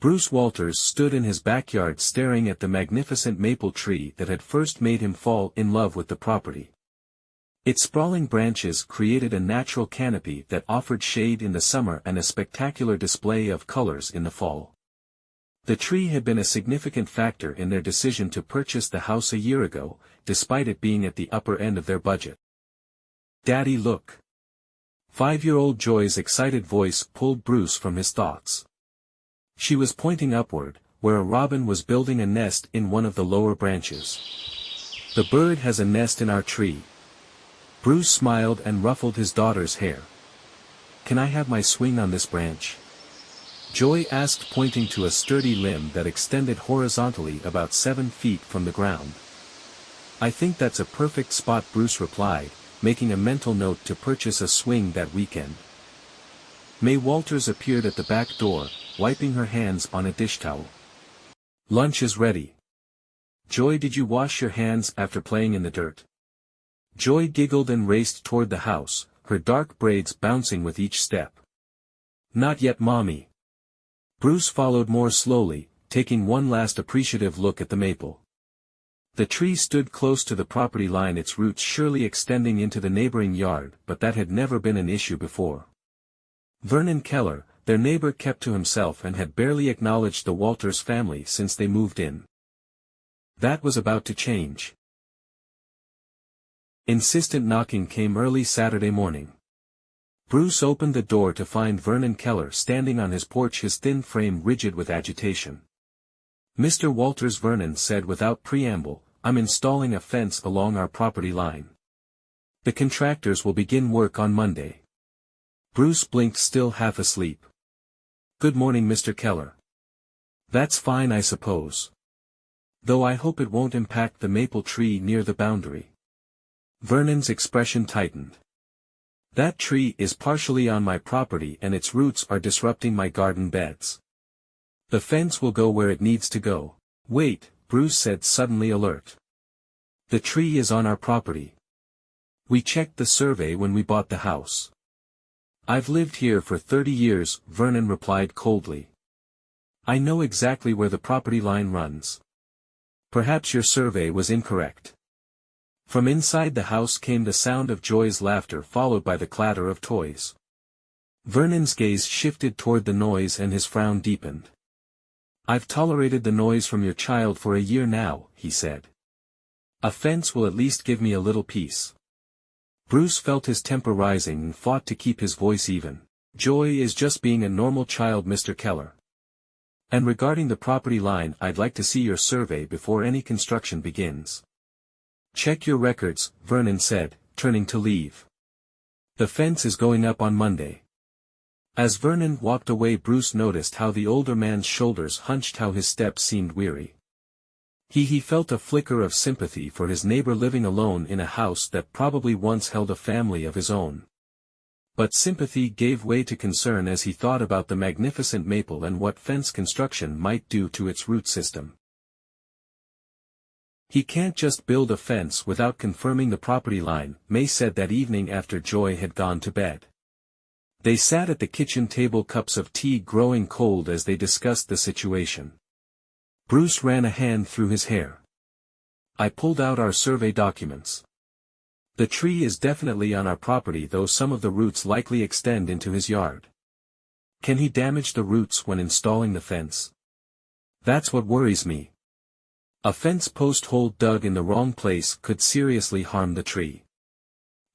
Bruce Walters stood in his backyard staring at the magnificent maple tree that had first made him fall in love with the property. Its sprawling branches created a natural canopy that offered shade in the summer and a spectacular display of colors in the fall. The tree had been a significant factor in their decision to purchase the house a year ago, despite it being at the upper end of their budget. "Daddy, look." 5-year-old Joy's excited voice pulled Bruce from his thoughts. She was pointing upward, where a robin was building a nest in one of the lower branches. "The bird has a nest in our tree." Bruce smiled and ruffled his daughter's hair. "Can I have my swing on this branch?" Joy asked, pointing to a sturdy limb that extended horizontally about 7 feet from the ground. "I think that's a perfect spot," Bruce replied, making a mental note to purchase a swing that weekend. May Walters appeared at the back door, wiping her hands on a dish towel. "Lunch is ready." "Joy, did you wash your hands after playing in the dirt?" Joy giggled and raced toward the house, her dark braids bouncing with each step. "Not yet, Mommy." Bruce followed more slowly, taking one last appreciative look at the maple. The tree stood close to the property line, its roots surely extending into the neighboring yard, but that had never been an issue before. Vernon Keller, their neighbor, kept to himself and had barely acknowledged the Walters family since they moved in. That was about to change. Insistent knocking came early Saturday morning. Bruce opened the door to find Vernon Keller standing on his porch, his thin frame rigid with agitation. "Mr. Walters," Vernon said without preamble, "I'm installing a fence along our property line. The contractors will begin work on Monday." Bruce blinked, still half asleep. "Good morning, Mr. Keller." "That's fine, I suppose. Though I hope it won't impact the maple tree near the boundary." Vernon's expression tightened. "That tree is partially on my property and its roots are disrupting my garden beds. The fence will go where it needs to go." "Wait," Bruce said, suddenly alert. "The tree is on our property. We checked the survey when we bought the house." "I've lived here for 30 years, Vernon replied coldly. "I know exactly where the property line runs." "Perhaps your survey was incorrect." From inside the house came the sound of Joy's laughter, followed by the clatter of toys. Vernon's gaze shifted toward the noise and his frown deepened. "I've tolerated the noise from your child for a year now," he said. "A fence will at least give me a little peace." Bruce felt his temper rising and fought to keep his voice even. "Joy is just being a normal child, Mr. Keller. And regarding the property line, I'd like to see your survey before any construction begins." "Check your records," Vernon said, turning to leave. "The fence is going up on Monday." As Vernon walked away, Bruce noticed how the older man's shoulders hunched, how his steps seemed weary. He felt a flicker of sympathy for his neighbor living alone in a house that probably once held a family of his own. But sympathy gave way to concern as he thought about the magnificent maple and what fence construction might do to its root system. "He can't just build a fence without confirming the property line," May said that evening after Joy had gone to bed. They sat at the kitchen table, cups of tea growing cold as they discussed the situation. Bruce ran a hand through his hair. "I pulled out our survey documents. The tree is definitely on our property, though some of the roots likely extend into his yard." "Can he damage the roots when installing the fence?" "That's what worries me. A fence post hole dug in the wrong place could seriously harm the tree."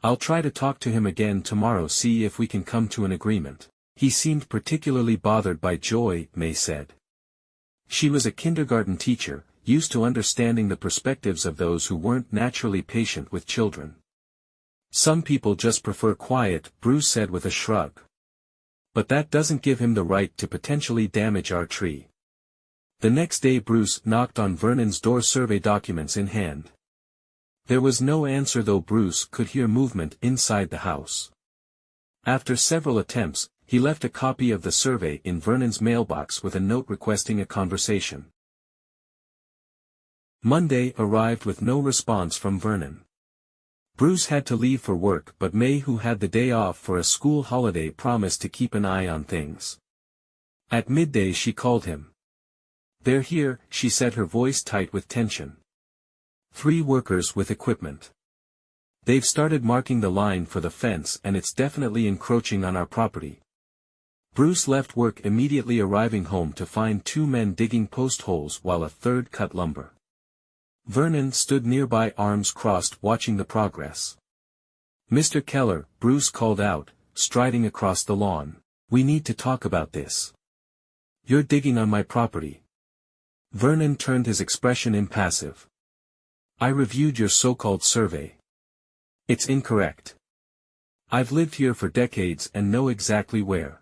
"I'll try to talk to him again tomorrow, see if we can come to an agreement." He seemed particularly bothered by Joy, May said. She was a kindergarten teacher, used to understanding the perspectives of those who weren't naturally patient with children. "Some people just prefer quiet," Bruce said with a shrug. "But that doesn't give him the right to potentially damage our tree." The next day Bruce knocked on Vernon's door, survey documents in hand. There was no answer, though Bruce could hear movement inside the house. After several attempts, he left a copy of the survey in Vernon's mailbox with a note requesting a conversation. Monday arrived with no response from Vernon. Bruce had to leave for work, but May, who had the day off for a school holiday, promised to keep an eye on things. At midday she called him. "They're here," she said, her voice tight with tension. 3 workers with equipment. "They've started marking the line for the fence and it's definitely encroaching on our property." Bruce left work immediately, arriving home to find 2 men digging post holes while a third cut lumber. Vernon stood nearby, arms crossed, watching the progress. "Mr. Keller," Bruce called out, striding across the lawn, "we need to talk about this. You're digging on my property." Vernon turned, his expression impassive. "I reviewed your so-called survey. It's incorrect. I've lived here for decades and know exactly where."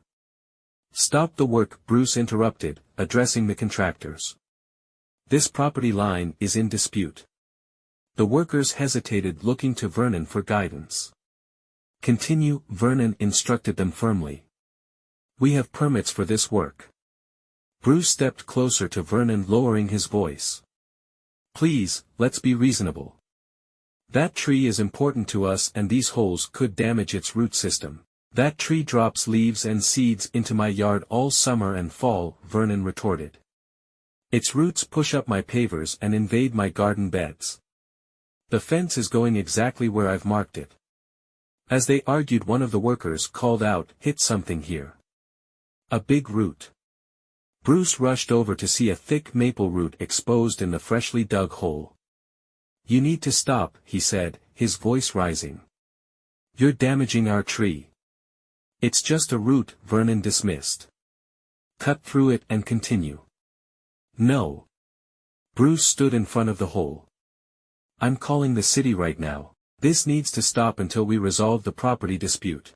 "Stop the work," Bruce interrupted, addressing the contractors. "This property line is in dispute." The workers hesitated, looking to Vernon for guidance. "Continue," Vernon instructed them firmly. "We have permits for this work." Bruce stepped closer to Vernon, lowering his voice. "Please, let's be reasonable. That tree is important to us and these holes could damage its root system." "That tree drops leaves and seeds into my yard all summer and fall," Vernon retorted. "Its roots push up my pavers and invade my garden beds. The fence is going exactly where I've marked it." As they argued, one of the workers called out, "Hit something here. A big root." Bruce rushed over to see a thick maple root exposed in the freshly dug hole. "You need to stop," he said, his voice rising. "You're damaging our tree." "It's just a root," Vernon dismissed. "Cut through it and continue." "No." Bruce stood in front of the hole. "I'm calling the city right now. This needs to stop until we resolve the property dispute."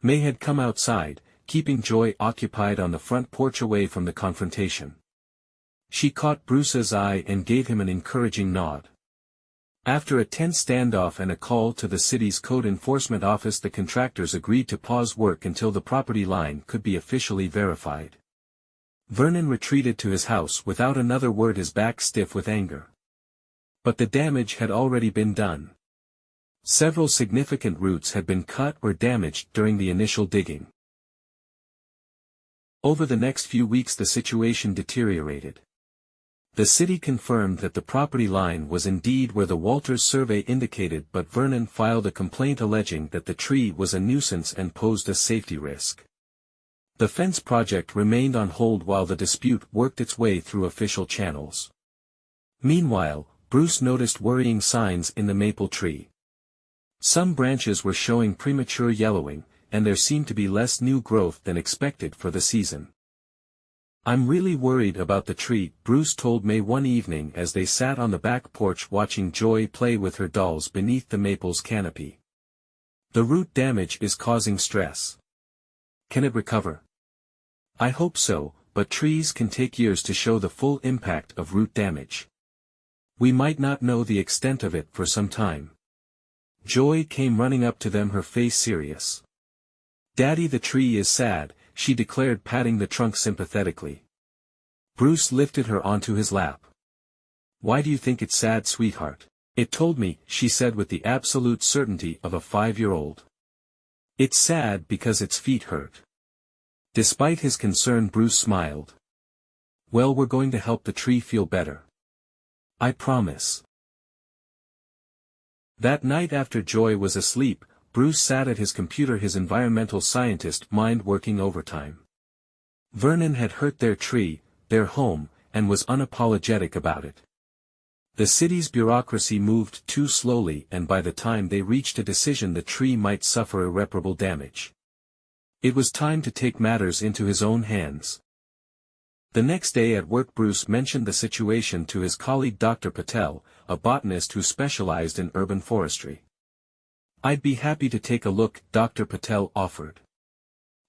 May had come outside, keeping Joy occupied on the front porch away from the confrontation. She caught Bruce's eye and gave him an encouraging nod. After a tense standoff and a call to the city's code enforcement office, the contractors agreed to pause work until the property line could be officially verified. Vernon retreated to his house without another word, his back stiff with anger. But the damage had already been done. Several significant roots had been cut or damaged during the initial digging. Over the next few weeks the situation deteriorated. The city confirmed that the property line was indeed where the Walters survey indicated, but Vernon filed a complaint alleging that the tree was a nuisance and posed a safety risk. The fence project remained on hold while the dispute worked its way through official channels. Meanwhile, Bruce noticed worrying signs in the maple tree. Some branches were showing premature yellowing, and there seemed to be less new growth than expected for the season. "I'm really worried about the tree," Bruce told May one evening as they sat on the back porch watching Joy play with her dolls beneath the maple's canopy. "The root damage is causing stress. Can it recover?" "I hope so, but trees can take years to show the full impact of root damage. We might not know the extent of it for some time." Joy came running up to them, her face serious. "Daddy, the tree is sad," she declared, patting the trunk sympathetically. Bruce lifted her onto his lap. "Why do you think it's sad, sweetheart?" "It told me," she said with the absolute certainty of a 5-year-old. "It's sad because its feet hurt." Despite his concern, Bruce smiled. "Well, we're going to help the tree feel better. I promise." That night after Joy was asleep, Bruce sat at his computer, his environmental scientist mind working overtime. Vernon had hurt their tree, their home, and was unapologetic about it. The city's bureaucracy moved too slowly, and by the time they reached a decision the tree might suffer irreparable damage. It was time to take matters into his own hands. The next day at work Bruce mentioned the situation to his colleague Dr. Patel, a botanist who specialized in urban forestry. "I'd be happy to take a look," Dr. Patel offered.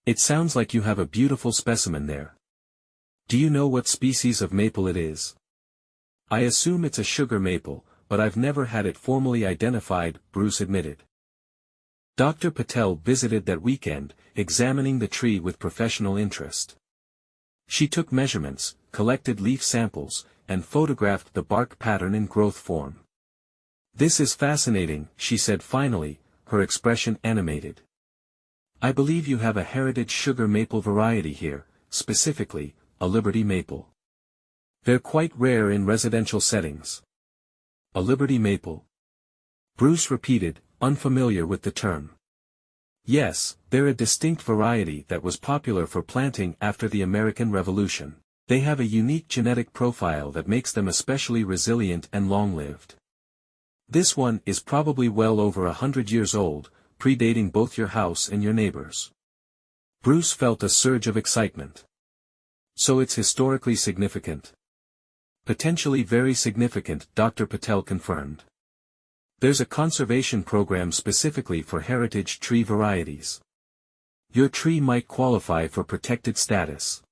"It sounds like you have a beautiful specimen there. Do you know what species of maple it is?" "I assume it's a sugar maple, but I've never had it formally identified," Bruce admitted. Dr. Patel visited that weekend, examining the tree with professional interest. She took measurements, collected leaf samples, and photographed the bark pattern and growth form. "This is fascinating," she said finally, her expression animated. "I believe you have a heritage sugar maple variety here, specifically, a Liberty maple." They're quite rare in residential settings. A Liberty maple? Bruce repeated, unfamiliar with the term. Yes, they're a distinct variety that was popular for planting after the American Revolution. They have a unique genetic profile that makes them especially resilient and long-lived. This one is probably well over 100 years old, predating both your house and your neighbors. Bruce felt a surge of excitement. So it's historically significant. Potentially very significant, Dr. Patel confirmed. There's a conservation program specifically for heritage tree varieties. Your tree might qualify for protected status.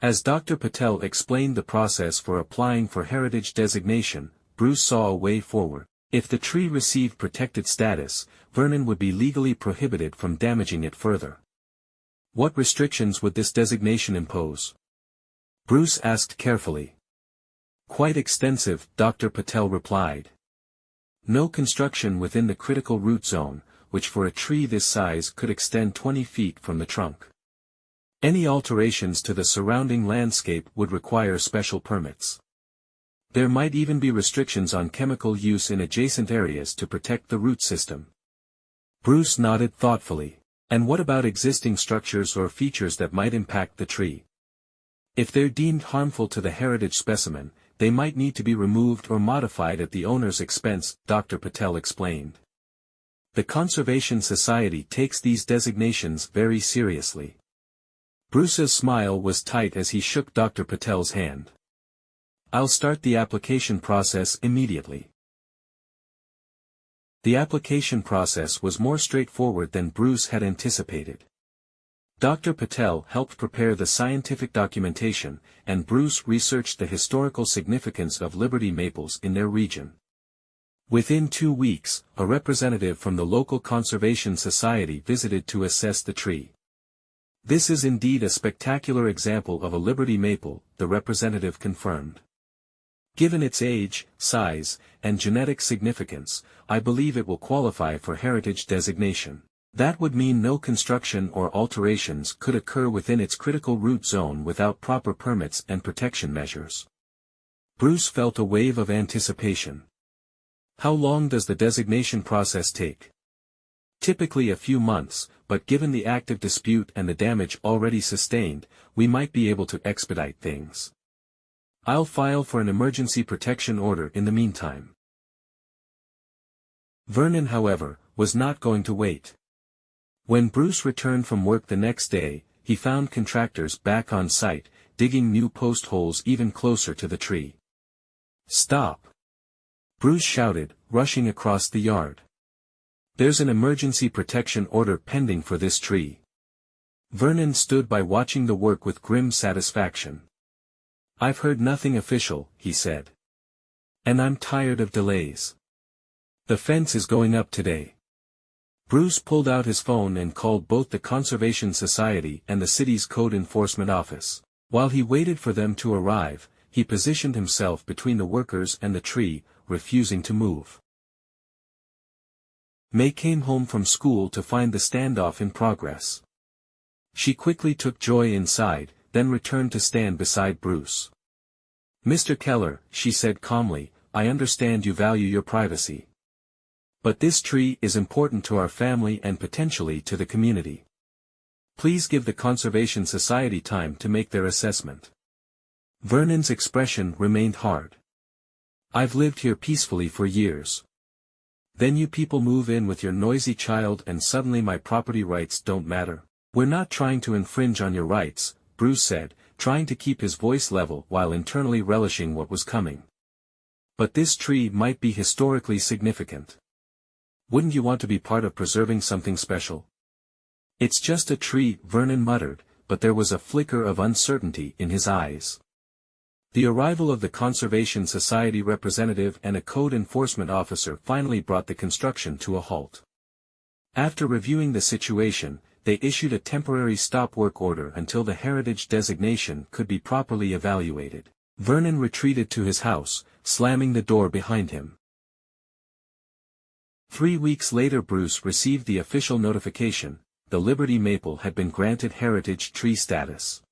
As Dr. Patel explained the process for applying for heritage designation, Bruce saw a way forward. If the tree received protected status, Vernon would be legally prohibited from damaging it further. What restrictions would this designation impose? Bruce asked carefully. Quite extensive, Dr. Patel replied. No construction within the critical root zone, which for a tree this size could extend 20 feet from the trunk. Any alterations to the surrounding landscape would require special permits. There might even be restrictions on chemical use in adjacent areas to protect the root system. Bruce nodded thoughtfully. And what about existing structures or features that might impact the tree? If they're deemed harmful to the heritage specimen, they might need to be removed or modified at the owner's expense, Dr. Patel explained. The Conservation Society takes these designations very seriously. Bruce's smile was tight as he shook Dr. Patel's hand. I'll start the application process immediately. The application process was more straightforward than Bruce had anticipated. Dr. Patel helped prepare the scientific documentation, and Bruce researched the historical significance of Liberty maples in their region. Within 2 weeks, a representative from the local conservation society visited to assess the tree. This is indeed a spectacular example of a Liberty maple, the representative confirmed. Given its age, size, and genetic significance, I believe it will qualify for heritage designation. That would mean no construction or alterations could occur within its critical root zone without proper permits and protection measures. Bruce felt a wave of anticipation. How long does the designation process take? Typically a few months, but given the active dispute and the damage already sustained, we might be able to expedite things. I'll file for an emergency protection order in the meantime. Vernon, however, was not going to wait. When Bruce returned from work the next day, he found contractors back on site, digging new post holes even closer to the tree. Stop! Bruce shouted, rushing across the yard. There's an emergency protection order pending for this tree. Vernon stood by watching the work with grim satisfaction. I've heard nothing official, he said. And I'm tired of delays. The fence is going up today. Bruce pulled out his phone and called both the Conservation Society and the city's code enforcement office. While he waited for them to arrive, he positioned himself between the workers and the tree, refusing to move. May came home from school to find the standoff in progress. She quickly took Joy inside, then returned to stand beside Bruce. Mr. Keller, she said calmly, I understand you value your privacy. But this tree is important to our family and potentially to the community. Please give the Conservation Society time to make their assessment. Vernon's expression remained hard. I've lived here peacefully for years. Then you people move in with your noisy child and suddenly my property rights don't matter. We're not trying to infringe on your rights, Bruce said, trying to keep his voice level while internally relishing what was coming. But this tree might be historically significant. Wouldn't you want to be part of preserving something special? It's just a tree, Vernon muttered, but there was a flicker of uncertainty in his eyes. The arrival of the Conservation Society representative and a code enforcement officer finally brought the construction to a halt. After reviewing the situation, they issued a temporary stop work order until the heritage designation could be properly evaluated. Vernon retreated to his house, slamming the door behind him. 3 weeks later Bruce received the official notification, the Liberty maple had been granted heritage tree status.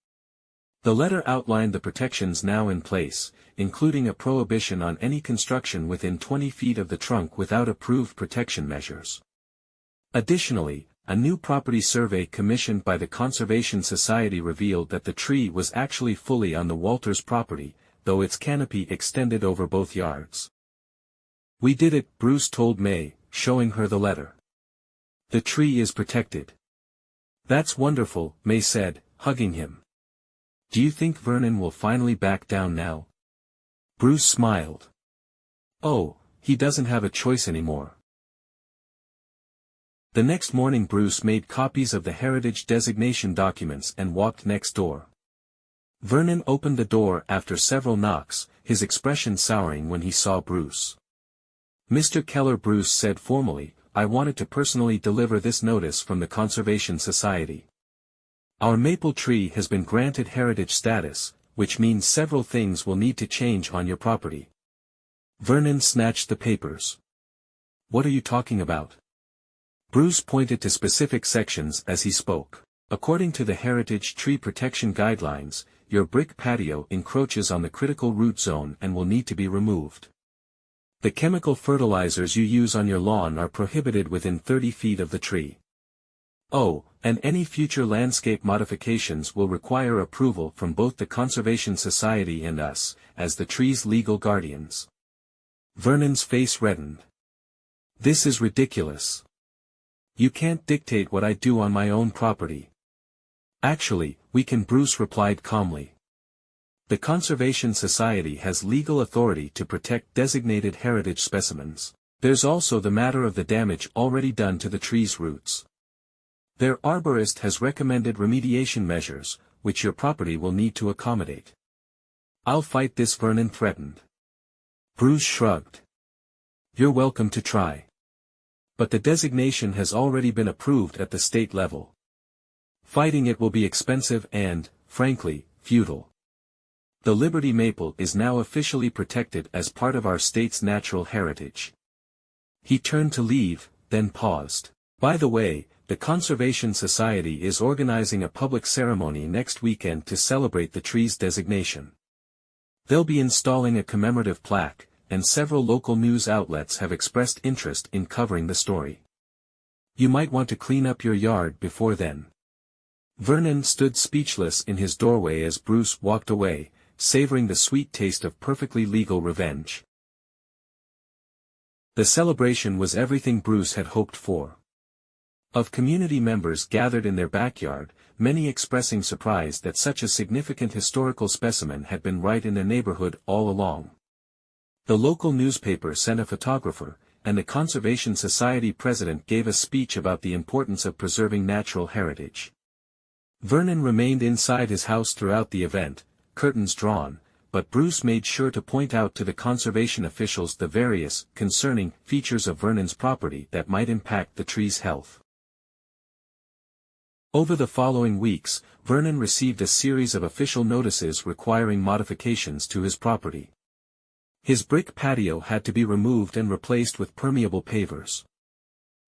The letter outlined the protections now in place, including a prohibition on any construction within 20 feet of the trunk without approved protection measures. Additionally, a new property survey commissioned by the Conservation Society revealed that the tree was actually fully on the Walters property, though its canopy extended over both yards. "We did it," Bruce told May, showing her the letter. "The tree is protected." "That's wonderful," May said, hugging him. "Do you think Vernon will finally back down now?" Bruce smiled. "Oh, he doesn't have a choice anymore." The next morning Bruce made copies of the heritage designation documents and walked next door. Vernon opened the door after several knocks, his expression souring when he saw Bruce. "Mr. Keller," Bruce said formally, "I wanted to personally deliver this notice from the Conservation Society. Our maple tree has been granted heritage status, which means several things will need to change on your property." Vernon snatched the papers. "What are you talking about?" Bruce pointed to specific sections as he spoke. "According to the Heritage Tree Protection Guidelines, your brick patio encroaches on the critical root zone and will need to be removed. The chemical fertilizers you use on your lawn are prohibited within 30 feet of the tree. Oh, and any future landscape modifications will require approval from both the Conservation Society and us, as the tree's legal guardians." Vernon's face reddened. "This is ridiculous. You can't dictate what I do on my own property." "Actually, we can," Bruce replied calmly. "The Conservation Society has legal authority to protect designated heritage specimens. There's also the matter of the damage already done to the tree's roots. Their arborist has recommended remediation measures, which your property will need to accommodate." "I'll fight this," Vernon threatened. Bruce shrugged. "You're welcome to try. But the designation has already been approved at the state level. Fighting it will be expensive and, frankly, futile. The Liberty Maple is now officially protected as part of our state's natural heritage." He turned to leave, then paused. "By the way, the Conservation Society is organizing a public ceremony next weekend to celebrate the tree's designation. They'll be installing a commemorative plaque, and several local news outlets have expressed interest in covering the story. You might want to clean up your yard before then." Vernon stood speechless in his doorway as Bruce walked away, savoring the sweet taste of perfectly legal revenge. The celebration was everything Bruce had hoped for. Of community members gathered in their backyard, many expressing surprise that such a significant historical specimen had been right in their neighborhood all along. The local newspaper sent a photographer, and the Conservation Society president gave a speech about the importance of preserving natural heritage. Vernon remained inside his house throughout the event, curtains drawn, but Bruce made sure to point out to the conservation officials the various, concerning, features of Vernon's property that might impact the tree's health. Over the following weeks, Vernon received a series of official notices requiring modifications to his property. His brick patio had to be removed and replaced with permeable pavers.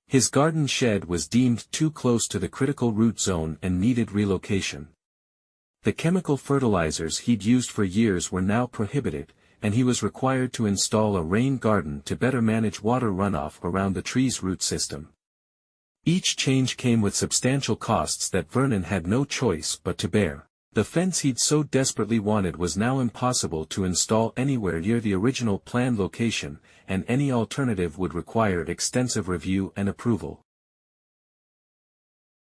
His garden shed was deemed too close to the critical root zone and needed relocation. The chemical fertilizers he'd used for years were now prohibited, and he was required to install a rain garden to better manage water runoff around the tree's root system. Each change came with substantial costs that Vernon had no choice but to bear. The fence he'd so desperately wanted was now impossible to install anywhere near the original planned location, and any alternative would require extensive review and approval.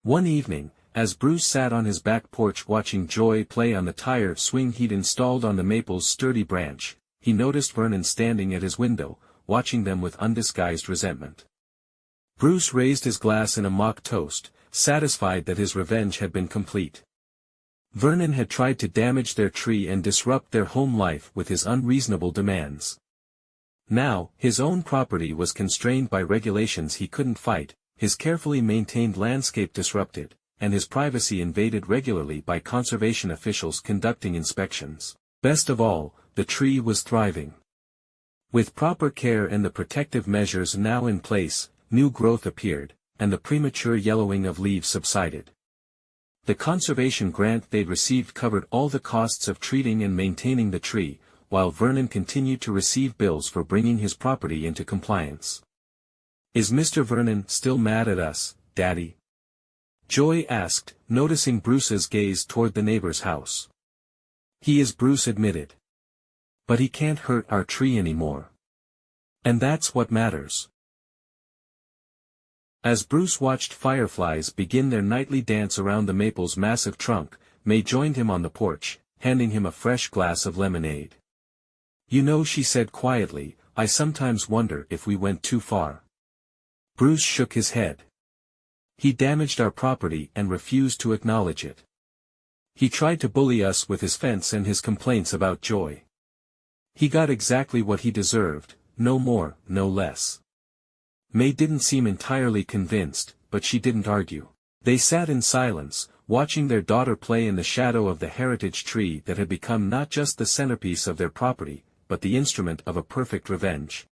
One evening, as Bruce sat on his back porch watching Joy play on the tire swing he'd installed on the maple's sturdy branch, he noticed Vernon standing at his window, watching them with undisguised resentment. Bruce raised his glass in a mock toast, satisfied that his revenge had been complete. Vernon had tried to damage their tree and disrupt their home life with his unreasonable demands. Now, his own property was constrained by regulations he couldn't fight, his carefully maintained landscape disrupted, and his privacy invaded regularly by conservation officials conducting inspections. Best of all, the tree was thriving. With proper care and the protective measures now in place, new growth appeared, and the premature yellowing of leaves subsided. The conservation grant they'd received covered all the costs of treating and maintaining the tree, while Vernon continued to receive bills for bringing his property into compliance. "Is Mr. Vernon still mad at us, Daddy?" Joy asked, noticing Bruce's gaze toward the neighbor's house. "He is," Bruce admitted. "But he can't hurt our tree anymore. And that's what matters." As Bruce watched fireflies begin their nightly dance around the maple's massive trunk, May joined him on the porch, handing him a fresh glass of lemonade. "You know," she said quietly, "I sometimes wonder if we went too far." Bruce shook his head. "He damaged our property and refused to acknowledge it. He tried to bully us with his fence and his complaints about Joy. He got exactly what he deserved, no more, no less." May didn't seem entirely convinced, but she didn't argue. They sat in silence, watching their daughter play in the shadow of the heritage tree that had become not just the centerpiece of their property, but the instrument of a perfect revenge.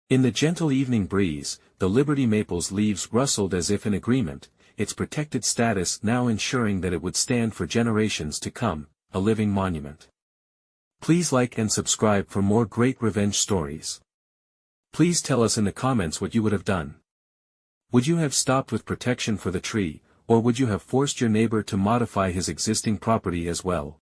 In the gentle evening breeze, the Liberty Maple's leaves rustled as if in agreement, its protected status now ensuring that it would stand for generations to come, a living monument. Please like and subscribe for more great revenge stories. Please tell us in the comments what you would have done. Would you have stopped with protection for the tree, or would you have forced your neighbor to modify his existing property as well?